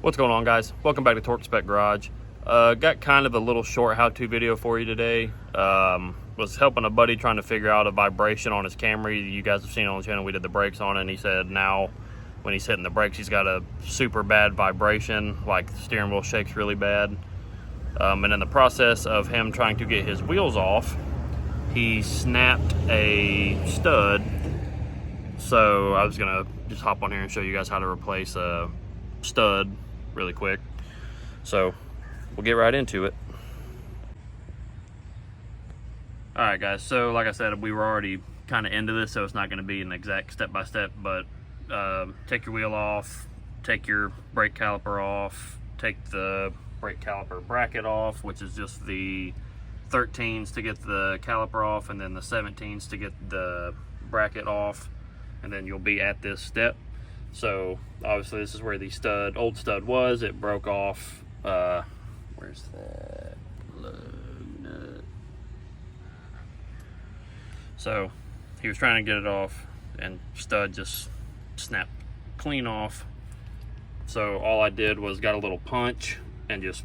What's going on, guys? Welcome back to Torque Spec Garage. Got kind of a little short how-to video for you today. Was helping a buddy trying to figure out a vibration on his Camry. You guys have seen on the channel, we did the brakes on it, and he said now when he's hitting the brakes, he's got a super bad vibration, like the steering wheel shakes really bad. And in the process of him trying to get his wheels off, he snapped a stud. So I was gonna just hop on here and show you guys how to replace a stud really quick. So we'll get right into it. All right, guys, so like I said, we were already kind of into this, so it's not going to be an exact step-by-step, but take your wheel off, take your brake caliper off, take the brake caliper bracket off, which is just the 13s to get the caliper off, and then the 17s to get the bracket off, and then you'll be at this step. So obviously this is where the old stud was. It broke off. Where's that lug nut? So he was trying to get it off, and stud just snapped clean off. So all I did was got a little punch and just,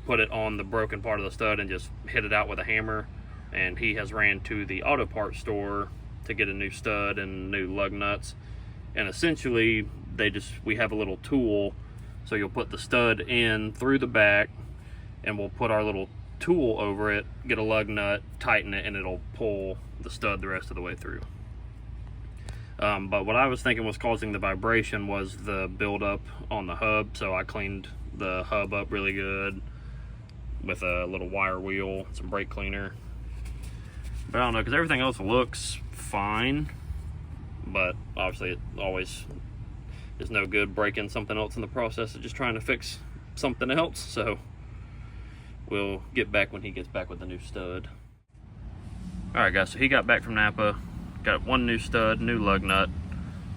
put it on the broken part of the stud and just hit it out with a hammer. And he has ran to the auto parts store to get a new stud and new lug nuts. And essentially we have a little tool, so you'll put the stud in through the back, and we'll put our little tool over it, get a lug nut, tighten it, and it'll pull the stud the rest of the way through. But what I was thinking was causing the vibration was the buildup on the hub, so I cleaned the hub up really good with a little wire wheel, some brake cleaner. But I don't know, because everything else looks fine. But obviously it always is no good breaking something else in the process of just trying to fix something else. So we'll get back when he gets back with the new stud. All right, guys, so he got back from Napa, got one new stud, new lug nut.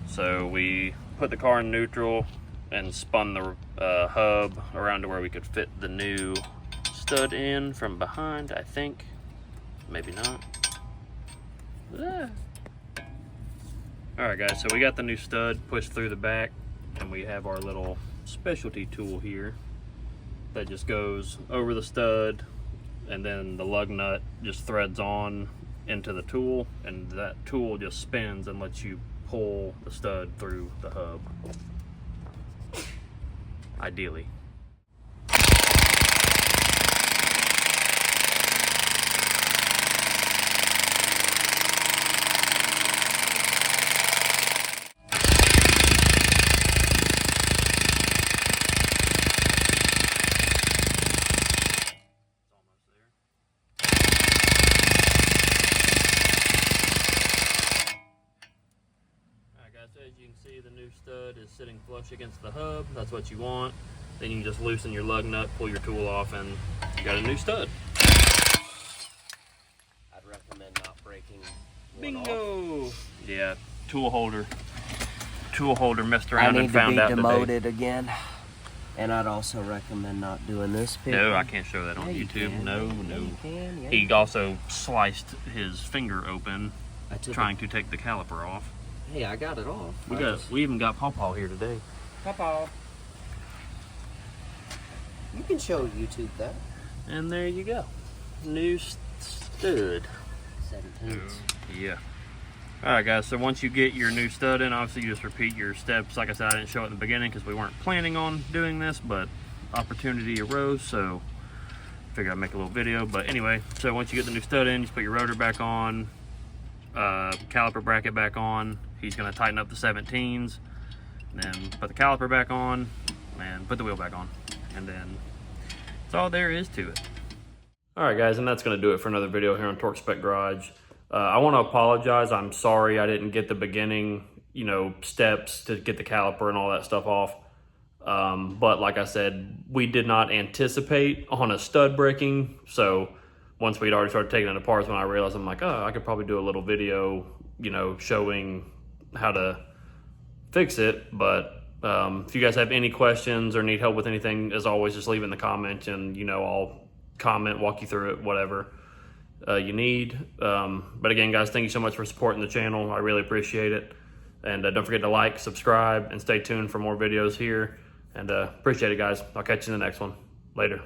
So we put the car in neutral and spun the hub around to where we could fit the new stud in from behind, I think. Maybe not. All right, guys, so we got the new stud pushed through the back, and we have our little specialty tool here that just goes over the stud, and then the lug nut just threads on into the tool, and that tool just spins and lets you pull the stud through the hub, ideally. So as you can see, the new stud is sitting flush against the hub. That's what you want. Then you can just loosen your lug nut, pull your tool off, and you got a new stud. I'd recommend not breaking one Bingo! off. Yeah, tool holder messed around and found out I need to be today. demoted again. And I'd also recommend not doing this picture. No, I can't show that on YouTube. Can. No. You can, yeah. He also sliced his finger open trying it. to take the caliper off. Hey, I got it off. We even got Pawpaw here today. Pawpaw. You can show YouTube that. And there you go. New stud. 17. Yeah. Alright, guys, so once you get your new stud in, obviously you just repeat your steps. Like I said, I didn't show it in the beginning because we weren't planning on doing this, but opportunity arose, so figured I'd make a little video. But anyway, so once you get the new stud in, you just put your rotor back on, caliper bracket back on. He's going to tighten up the 17s, and then put the caliper back on, and put the wheel back on. And then that's all there is to it. Alright, guys, and that's going to do it for another video here on Torque Spec Garage. I want to apologize. I'm sorry I didn't get the beginning, steps to get the caliper and all that stuff off. But like I said, we did not anticipate on a stud breaking. So once we'd already started taking it apart, is when I realized, I'm like, oh, I could probably do a little video, showing how to fix it. But if you guys have any questions or need help with anything, as always, just leave it in the comments, and I'll comment, walk you through it, whatever you need. But again, guys, thank you so much for supporting the channel. I really appreciate it. And don't forget to like, subscribe, and stay tuned for more videos here. And appreciate it, guys. I'll catch you in the next one. Later.